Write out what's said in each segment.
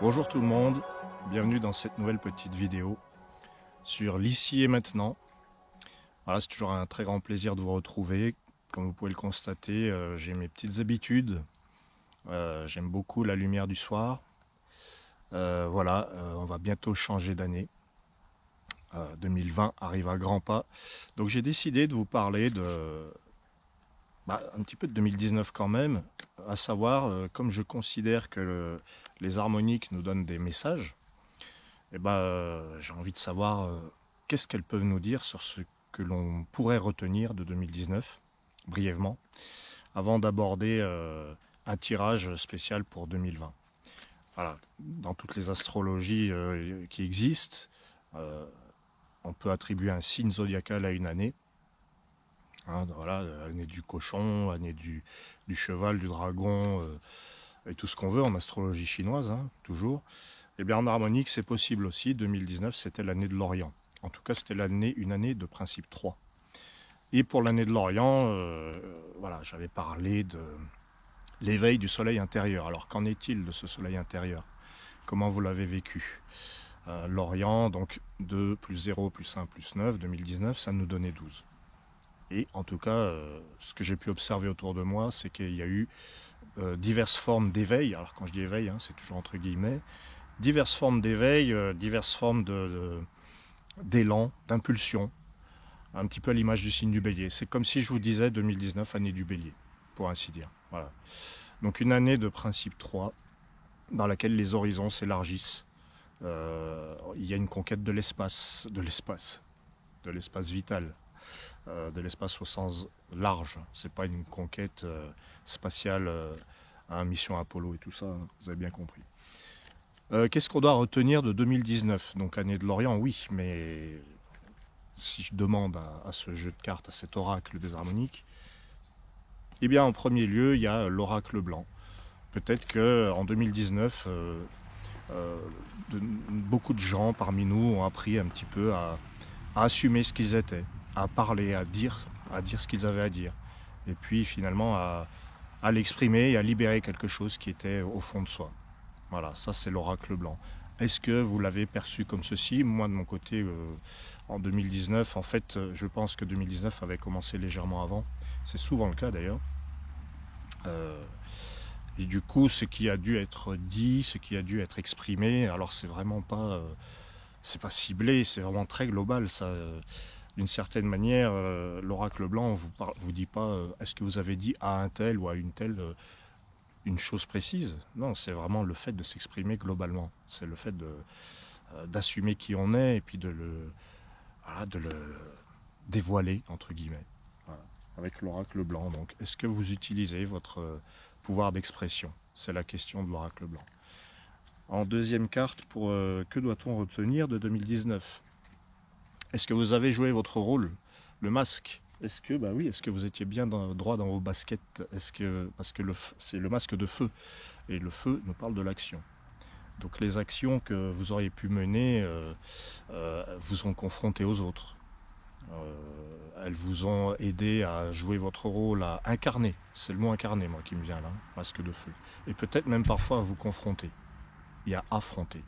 Bonjour tout le monde, bienvenue dans cette nouvelle petite vidéo sur l'ici et maintenant. Voilà, c'est toujours un très grand plaisir de vous retrouver. Comme vous pouvez le constater, j'ai mes petites habitudes. J'aime beaucoup la lumière du soir. Voilà, on va bientôt changer d'année. 2020 arrive à grands pas. Donc j'ai décidé de vous parler un petit peu de 2019 quand même, à savoir, comme je considère que les harmoniques nous donnent des messages, j'ai envie de savoir qu'est-ce qu'elles peuvent nous dire sur ce que l'on pourrait retenir de 2019, brièvement, avant d'aborder un tirage spécial pour 2020. Voilà, dans toutes les astrologies qui existent, on peut attribuer un signe zodiacal à une année. Hein, voilà, l'année du cochon, l'année du cheval, du dragon, et tout ce qu'on veut en astrologie chinoise, hein, toujours. Et bien en harmonique, c'est possible aussi. 2019, c'était l'année de l'Orient. En tout cas, c'était une année de principe 3. Et pour l'année de l'Orient, voilà, j'avais parlé de l'éveil du soleil intérieur. Alors qu'en est-il de ce soleil intérieur? Comment vous l'avez vécu? L'Orient, donc 2 plus 0 plus 1 plus 9, 2019, ça nous donnait 12. Et en tout cas, ce que j'ai pu observer autour de moi, c'est qu'il y a eu diverses formes d'éveil. Alors quand je dis éveil, hein, c'est toujours entre guillemets. Diverses formes d'éveil, diverses formes d'élan, d'impulsion, un petit peu à l'image du signe du bélier. C'est comme si je vous disais 2019, année du bélier, pour ainsi dire. Voilà. Donc une année de principe 3, dans laquelle les horizons s'élargissent. Il y a une conquête de l'espace vital, de l'espace au sens large. C'est pas une conquête spatiale à mission Apollo et tout ça, hein, vous avez bien compris. Qu'est-ce qu'on doit retenir de 2019? Donc année de l'Orient, oui, mais si je demande à ce jeu de cartes, à cet oracle des harmoniques, eh bien en premier lieu, il y a l'oracle blanc. Peut-être qu'en 2019, beaucoup de gens parmi nous ont appris un petit peu à assumer ce qu'ils étaient, à parler, à dire ce qu'ils avaient à dire. Et puis finalement à l'exprimer et à libérer quelque chose qui était au fond de soi. Voilà, ça c'est l'oracle blanc. Est-ce que vous l'avez perçu comme ceci? Moi de mon côté, en 2019, en fait, je pense que 2019 avait commencé légèrement avant. C'est souvent le cas d'ailleurs. Et du coup, ce qui a dû être dit, ce qui a dû être exprimé, alors c'est vraiment pas, c'est pas ciblé, c'est vraiment très global. Ça, d'une certaine manière, l'oracle blanc vous dit pas, est-ce que vous avez dit à un tel ou à une telle une chose précise. Non, c'est vraiment le fait de s'exprimer globalement. C'est le fait d'assumer qui on est et puis de le dévoiler, entre guillemets. Voilà. Avec l'oracle blanc. Donc, est-ce que vous utilisez votre pouvoir d'expression? C'est la question de l'oracle blanc. En deuxième carte, que doit-on retenir de 2019? Est-ce que vous avez joué votre rôle? Le masque. Est-ce que vous étiez bien droit dans vos baskets? Parce que c'est le masque de feu. Et le feu nous parle de l'action. Donc les actions que vous auriez pu mener vous ont confronté aux autres. Elles vous ont aidé à jouer votre rôle, à incarner. C'est le mot incarner, moi, qui me vient là, masque de feu. Et peut-être même parfois à vous confronter et à affronter.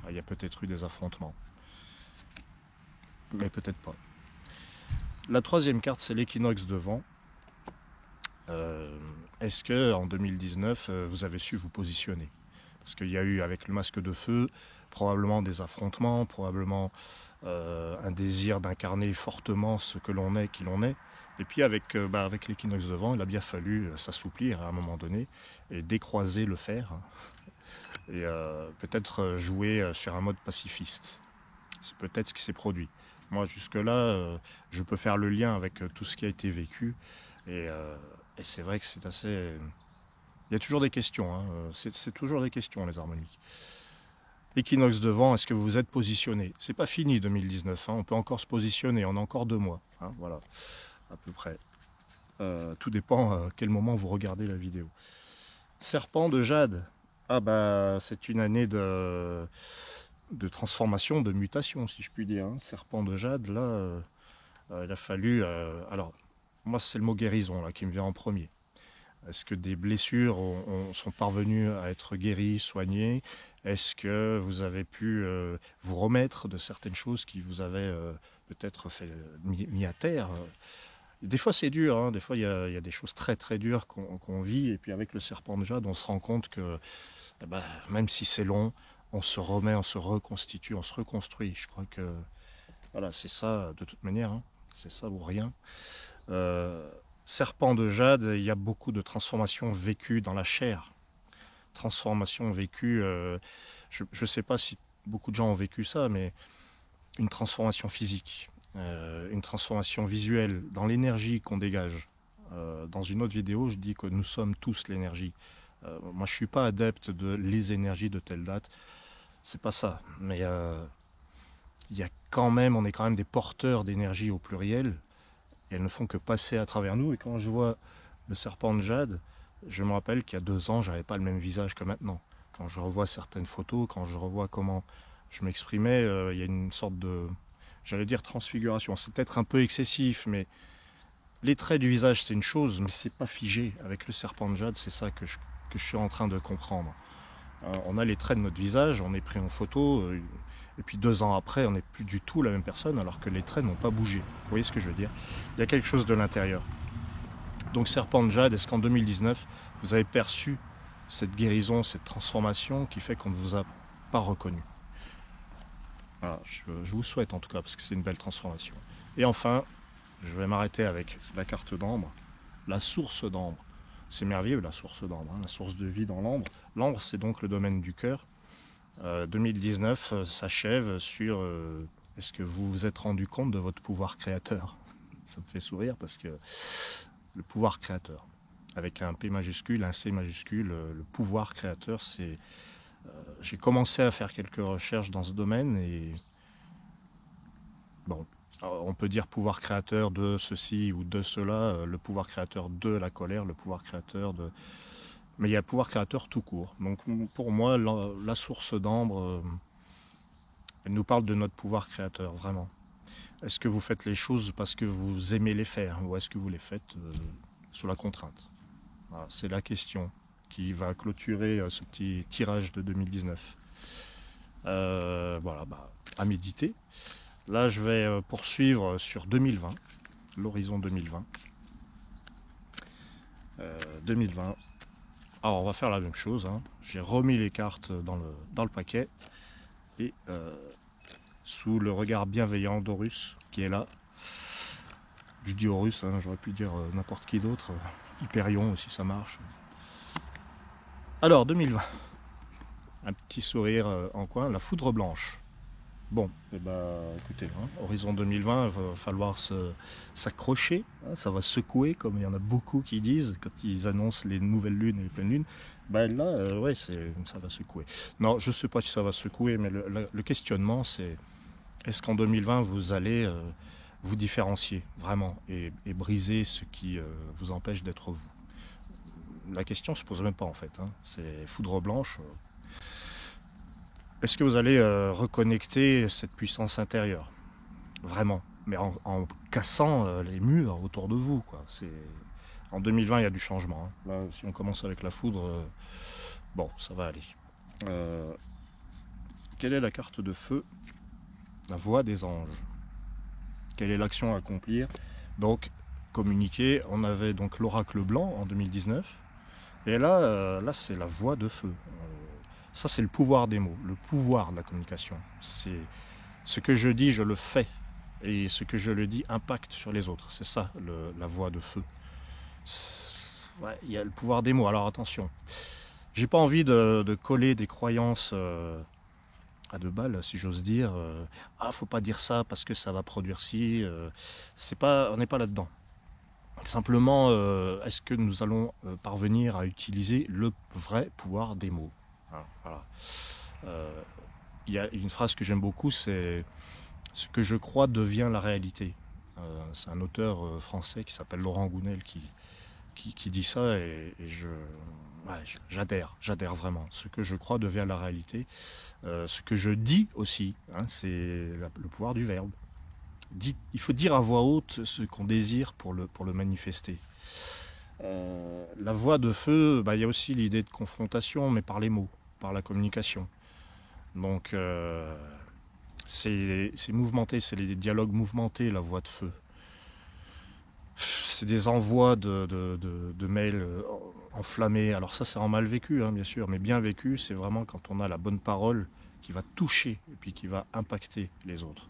Il y a peut-être eu des affrontements. Mais peut-être pas. La troisième carte, c'est l'équinoxe de vent. Est-ce que en 2019, vous avez su vous positionner? Parce qu'il y a eu, avec le masque de feu, probablement des affrontements, probablement un désir d'incarner fortement ce que l'on est, qui l'on est. Et puis avec l'équinoxe de vent, il a bien fallu s'assouplir à un moment donné et décroiser le fer. Et peut-être jouer sur un mode pacifiste. C'est peut-être ce qui s'est produit. Moi, jusque-là, je peux faire le lien avec tout ce qui a été vécu. Et c'est vrai que c'est assez... Il y a toujours des questions. Hein. C'est toujours des questions, les harmoniques. Équinoxe de vent, est-ce que vous vous êtes positionné? C'est pas fini 2019. Hein. On peut encore se positionner. On a encore 2 mois. Hein, voilà, à peu près. Tout dépend à quel moment vous regardez la vidéo. Serpent de jade. Ah bah, c'est une année de transformation, de mutation, si je puis dire. Hein. Serpent de jade, là, il a fallu... alors, moi, c'est le mot guérison là, qui me vient en premier. Est-ce que des blessures sont parvenues à être guéries, soignées? Est-ce que vous avez pu vous remettre de certaines choses qui vous avaient peut-être mis à terre? Des fois c'est dur, hein. Des fois il y a des choses très très dures qu'on vit, et puis avec le serpent de jade on se rend compte que eh ben, même si c'est long, on se remet, on se reconstitue, on se reconstruit. Je crois que voilà, c'est ça de toute manière, hein. C'est ça ou rien. Euh, Serpent de jade, il y a beaucoup de transformations vécues dans la chair. Transformations vécues, je ne sais pas si beaucoup de gens ont vécu ça, mais une transformation physique, une transformation visuelle dans l'énergie qu'on dégage. Dans une autre vidéo, je dis que nous sommes tous l'énergie. Moi, je suis pas adepte de les énergies de telle date. C'est pas ça. Mais il y a quand même, on est quand même des porteurs d'énergie au pluriel. Et elles ne font que passer à travers nous. Et quand je vois le serpent de jade, je me rappelle qu'il y a 2 ans, j'avais pas le même visage que maintenant. Quand je revois certaines photos, quand je revois comment je m'exprimais, il y a une sorte de, j'allais dire transfiguration. C'est peut-être un peu excessif, mais les traits du visage, c'est une chose, mais c'est pas figé. Avec le serpent de jade, c'est ça que je suis en train de comprendre. On a les traits de notre visage, on est pris en photo, et puis 2 ans après, on n'est plus du tout la même personne, alors que les traits n'ont pas bougé. Vous voyez ce que je veux dire? Il y a quelque chose de l'intérieur. Donc serpent de jade, est-ce qu'en 2019, vous avez perçu cette guérison, cette transformation qui fait qu'on ne vous a pas reconnu? Voilà, je vous souhaite en tout cas, parce que c'est une belle transformation. Et enfin, je vais m'arrêter avec la carte d'ambre, la source d'ambre. C'est merveilleux la source d'ambre, hein, la source de vie dans l'ambre. L'ambre, c'est donc le domaine du cœur. 2019 s'achève sur est-ce que vous vous êtes rendu compte de votre pouvoir créateur? Ça me fait sourire parce que le pouvoir créateur, avec un P majuscule, un C majuscule, le pouvoir créateur, c'est... j'ai commencé à faire quelques recherches dans ce domaine et bon, on peut dire pouvoir créateur de ceci ou de cela, le pouvoir créateur de la colère, le pouvoir créateur de... Mais il y a pouvoir créateur tout court. Donc pour moi, la source d'ambre, elle nous parle de notre pouvoir créateur, vraiment. Est-ce que vous faites les choses parce que vous aimez les faire ou est-ce que vous les faites sous la contrainte? Voilà, c'est la question qui va clôturer ce petit tirage de 2019. Voilà, à méditer. Là, je vais poursuivre sur 2020, l'horizon 2020. 2020. Alors, on va faire la même chose, hein. J'ai remis les cartes dans le paquet et sous le regard bienveillant d'Horus qui est là. Je dis Horus, hein, j'aurais pu dire n'importe qui d'autre. Hyperion aussi, ça marche. Alors, 2020. Un petit sourire en coin, la foudre blanche. Bon, eh ben, écoutez, hein, horizon 2020, il va falloir s'accrocher, hein, ça va secouer, comme il y en a beaucoup qui disent quand ils annoncent les nouvelles lunes et les pleines lunes. Ben là, ouais, ça va secouer. Non, je ne sais pas si ça va secouer, mais le questionnement, c'est est-ce qu'en 2020, vous allez vous différencier vraiment et briser ce qui vous empêche d'être vous? La question ne se pose même pas en fait, hein. C'est foudre blanche. Est-ce que vous allez reconnecter cette puissance intérieure? Vraiment. Mais en cassant les murs autour de vous, quoi. En 2020, il y a du changement, hein. Là, si on commence avec la foudre, bon, ça va aller. Quelle est la carte de feu? La voix des anges. Quelle est l'action à accomplir? Donc, communiquer. On avait donc l'oracle blanc en 2019. Et là, c'est la voix de feu. Ça, c'est le pouvoir des mots, le pouvoir de la communication. C'est ce que je dis, je le fais. Et ce que je le dis impacte sur les autres. C'est ça, la voix de feu. Ouais, il y a le pouvoir des mots. Alors attention, j'ai pas envie de coller des croyances à 2 balles, si j'ose dire. Faut pas dire ça parce que ça va produire ci. On n'est pas là-dedans. Simplement, est-ce que nous allons parvenir à utiliser le vrai pouvoir des mots? Voilà. Il y a une phrase que j'aime beaucoup, c'est « Ce que je crois devient la réalité ». C'est un auteur français qui s'appelle Laurent Gounel qui dit ça et j'adhère vraiment. Ce que je crois devient la réalité. Ce que je dis aussi, hein, c'est le pouvoir du verbe. Il faut dire à voix haute ce qu'on désire pour le manifester. La voie de feu, il y a aussi l'idée de confrontation, mais par les mots, par la communication. Donc c'est mouvementé, c'est les dialogues mouvementés, la voie de feu. C'est des envois de mails enflammés. Alors ça, c'est en mal vécu, hein, bien sûr, mais bien vécu, c'est vraiment quand on a la bonne parole qui va toucher et puis qui va impacter les autres,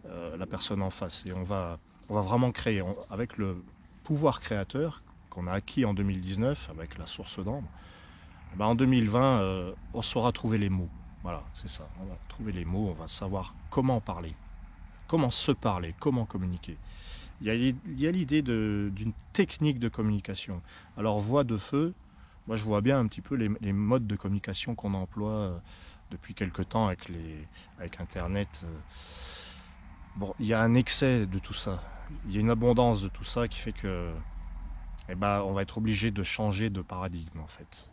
la personne en face. Et on va vraiment créer, avec le pouvoir créateur qu'on a acquis en 2019, avec la source d'ambre, en 2020, on saura trouver les mots. Voilà, c'est ça. On va trouver les mots, on va savoir comment parler, comment se parler, comment communiquer. Il y a l'idée d'une technique de communication. Alors, voix de feu, moi je vois bien un petit peu les modes de communication qu'on emploie depuis quelque temps avec Internet. Bon, il y a un excès de tout ça. Il y a une abondance de tout ça qui fait que on va être obligé de changer de paradigme en fait.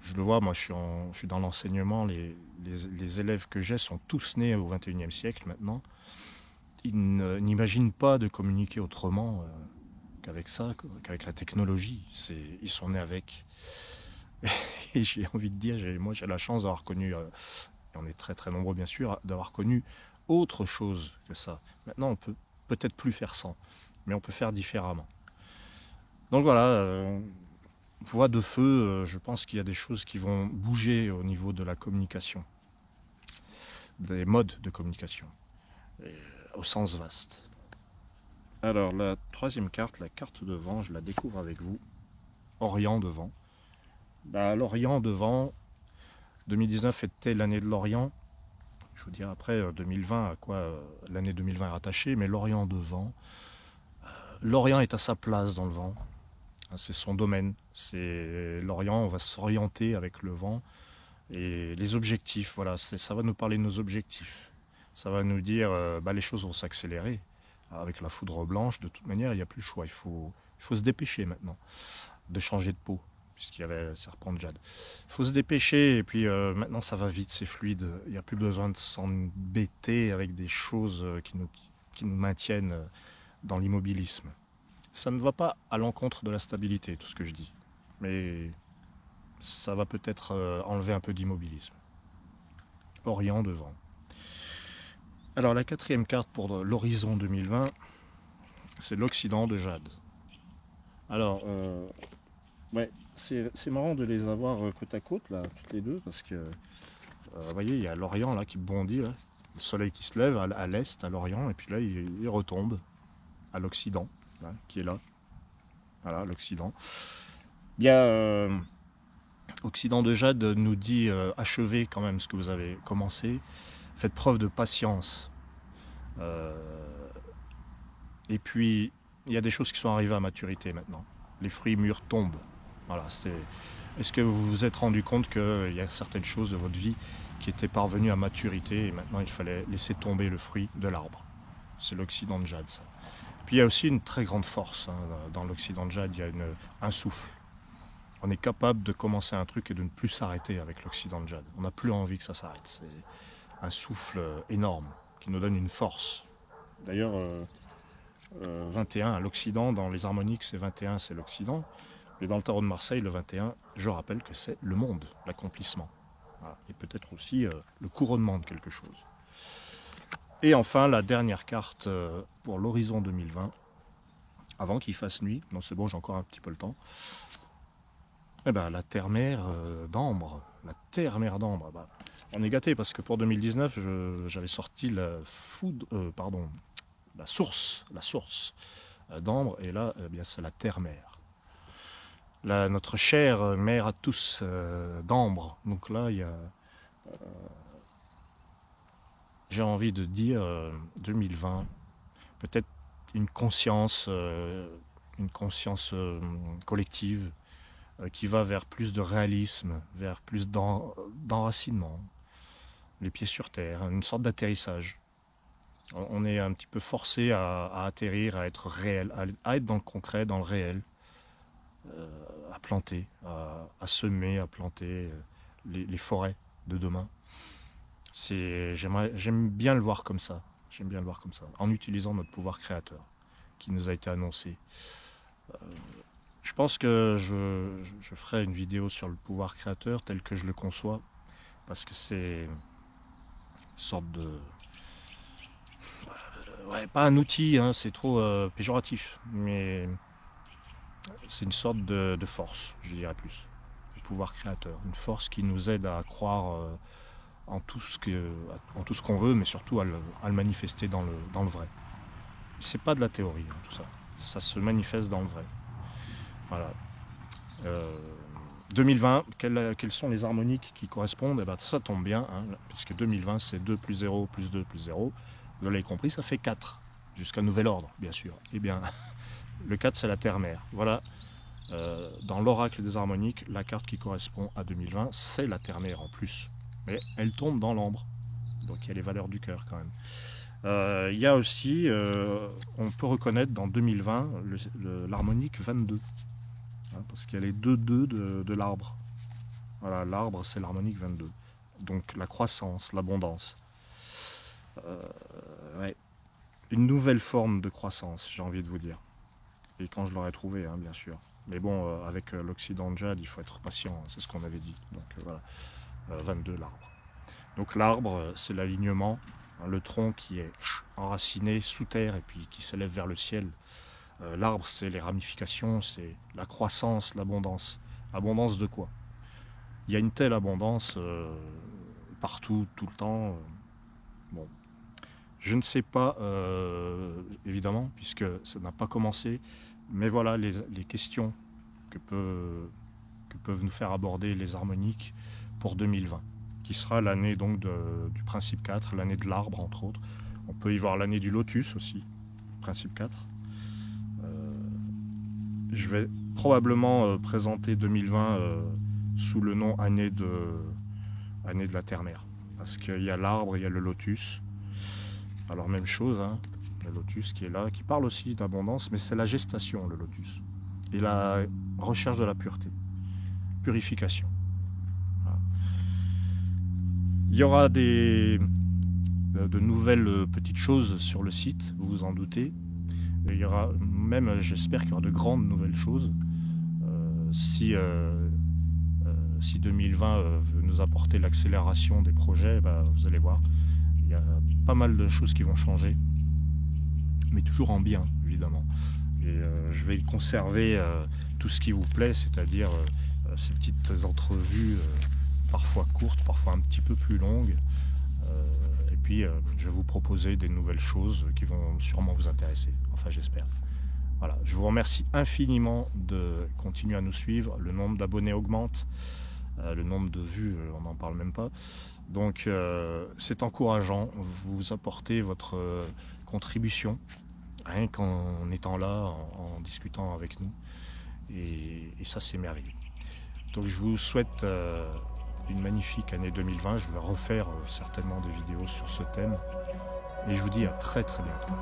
Je le vois, moi je suis dans l'enseignement, les élèves que j'ai sont tous nés au XXIe siècle maintenant. Ils n'imaginent pas de communiquer autrement qu'avec ça, qu'avec la technologie. Ils sont nés avec. Et j'ai envie de dire, moi j'ai la chance d'avoir connu, et on est très très nombreux bien sûr, d'avoir connu autre chose que ça. Maintenant on peut peut-être plus faire sans, mais on peut faire différemment. Donc voilà, voix de feu, je pense qu'il y a des choses qui vont bouger au niveau de la communication, des modes de communication, au sens vaste. Alors la troisième carte, la carte de vent, je la découvre avec vous. Orient de vent. L'Orient de vent, 2019 était l'année de l'Orient. Je vous dirai après 2020 à quoi l'année 2020 est rattachée, mais l'Orient de vent. L'Orient est à sa place dans le vent. C'est son domaine. C'est l'Orient, on va s'orienter avec le vent. Et les objectifs, voilà, ça va nous parler de nos objectifs. Ça va nous dire, les choses vont s'accélérer. Avec la foudre blanche, de toute manière, il n'y a plus le choix. Il faut se dépêcher maintenant de changer de peau, puisqu'il y avait Serpent de Jade. Il faut se dépêcher, et puis maintenant ça va vite, c'est fluide. Il n'y a plus besoin de s'embêter avec des choses qui nous maintiennent dans l'immobilisme. Ça ne va pas à l'encontre de la stabilité, tout ce que je dis. Mais ça va peut-être enlever un peu d'immobilisme. Orient devant. Alors la quatrième carte pour l'horizon 2020, c'est l'Occident de Jade. Alors, c'est marrant de les avoir côte à côte, là, toutes les deux, parce que, vous voyez, il y a l'Orient là qui bondit, là, le soleil qui se lève à l'est, à l'Orient, et puis là, il retombe à l'Occident, là, qui est là. Voilà, l'Occident. Bien, Occident de Jade nous dit achevez quand même ce que vous avez commencé, faites preuve de patience. Et puis, il y a des choses qui sont arrivées à maturité maintenant. Les fruits mûrs tombent. Voilà, Est-ce que vous vous êtes rendu compte qu'il y a certaines choses de votre vie qui étaient parvenues à maturité et maintenant il fallait laisser tomber le fruit de l'arbre? C'est l'Occident de Jade, ça. Puis il y a aussi une très grande force. Dans l'Occident de Jade, il y a un souffle. On est capable de commencer un truc et de ne plus s'arrêter avec l'Occident de Jade. On n'a plus envie que ça s'arrête. C'est un souffle énorme qui nous donne une force. D'ailleurs, 21 à l'Occident, dans les harmoniques, c'est 21, c'est l'Occident. Mais dans le tarot de Marseille, le 21, je rappelle que c'est le monde, l'accomplissement. Voilà. Et peut-être aussi le couronnement de quelque chose. Et enfin, la dernière carte pour l'horizon 2020, avant qu'il fasse nuit, non c'est bon, j'ai encore un petit peu le temps, la terre-mère d'ambre. La terre-mère d'ambre. On est gâté parce que pour 2019, j'avais sorti la source d'ambre, et là, c'est la terre-mère. Notre chère mère à tous d'ambre. Donc là, il y a, j'ai envie de dire 2020, peut-être une conscience collective qui va vers plus de réalisme, vers plus d'enracinement, les pieds sur terre, une sorte d'atterrissage. On est un petit peu forcé à atterrir, à être réel, à être dans le concret, dans le réel, à planter, à semer, à planter les forêts de demain. J'aime bien le voir comme ça. J'aime bien le voir comme ça, en utilisant notre pouvoir créateur qui nous a été annoncé. Je pense que je ferai une vidéo sur le pouvoir créateur tel que je le conçois, parce que c'est une sorte de... Ouais, pas un outil, hein, c'est trop péjoratif, mais c'est une sorte de force, je dirais plus. Le pouvoir créateur, une force qui nous aide à croire en tout ce qu'on veut, mais surtout à le manifester dans le vrai. C'est pas de la théorie, hein, tout ça. Ça se manifeste dans le vrai. Voilà. 2020, quelles sont les harmoniques qui correspondent? Eh ben, ça tombe bien, hein, puisque 2020 c'est 2 plus 0 plus 2 plus 0. Vous l'avez compris, ça fait 4, jusqu'à nouvel ordre, bien sûr. Eh bien, le 4 c'est la terre-mère. Voilà, dans l'oracle des harmoniques, la carte qui correspond à 2020, c'est la terre-mère en plus. Mais elle tombe dans l'ambre, donc il y a les valeurs du cœur quand même. Il y a aussi, on peut reconnaître dans 2020 l'harmonique 22. Parce qu'il y a les 2 de l'arbre. Voilà, l'arbre c'est l'harmonique 22. Donc la croissance, l'abondance. Ouais. Une nouvelle forme de croissance, j'ai envie de vous dire. Et quand je l'aurai trouvé, hein, bien sûr. Mais bon, avec l'Occident de Jade, il faut être patient, hein, c'est ce qu'on avait dit. Donc voilà, 22 l'arbre. Donc l'arbre, c'est l'alignement, hein, le tronc qui est enraciné sous terre et puis qui s'élève vers le ciel. L'arbre, c'est les ramifications, c'est la croissance, l'abondance. Abondance de quoi? Il y a une telle abondance partout, tout le temps. Bon, je ne sais pas, évidemment, puisque ça n'a pas commencé. Mais voilà les questions que peuvent nous faire aborder les harmoniques pour 2020, qui sera l'année donc du principe 4, l'année de l'arbre entre autres. On peut y voir l'année du lotus aussi, principe 4. Je vais probablement présenter 2020 sous le nom année de la terre-mère. Parce qu'il y a l'arbre, il y a le lotus. Alors même chose, hein, le lotus qui est là, qui parle aussi d'abondance, mais c'est la gestation, le lotus. Et la recherche de la pureté, purification. Voilà. Il y aura de nouvelles petites choses sur le site, vous vous en doutez. Il y aura même, j'espère qu'il y aura de grandes nouvelles choses. Si 2020 veut nous apporter l'accélération des projets, vous allez voir, il y a pas mal de choses qui vont changer, mais toujours en bien, évidemment. Et je vais conserver tout ce qui vous plaît, c'est-à-dire ces petites entrevues, parfois courtes, parfois un petit peu plus longues. Et puis, je vais vous proposer des nouvelles choses qui vont sûrement vous intéresser. Enfin, j'espère. Voilà, je vous remercie infiniment de continuer à nous suivre. Le nombre d'abonnés augmente. Le nombre de vues, on n'en parle même pas. Donc, c'est encourageant. Vous apportez votre contribution, rien qu'en étant là, en discutant avec nous. Et ça, c'est merveilleux. Donc, je vous souhaite une magnifique année 2020. Je vais refaire certainement des vidéos sur ce thème. Et je vous dis à très très bientôt.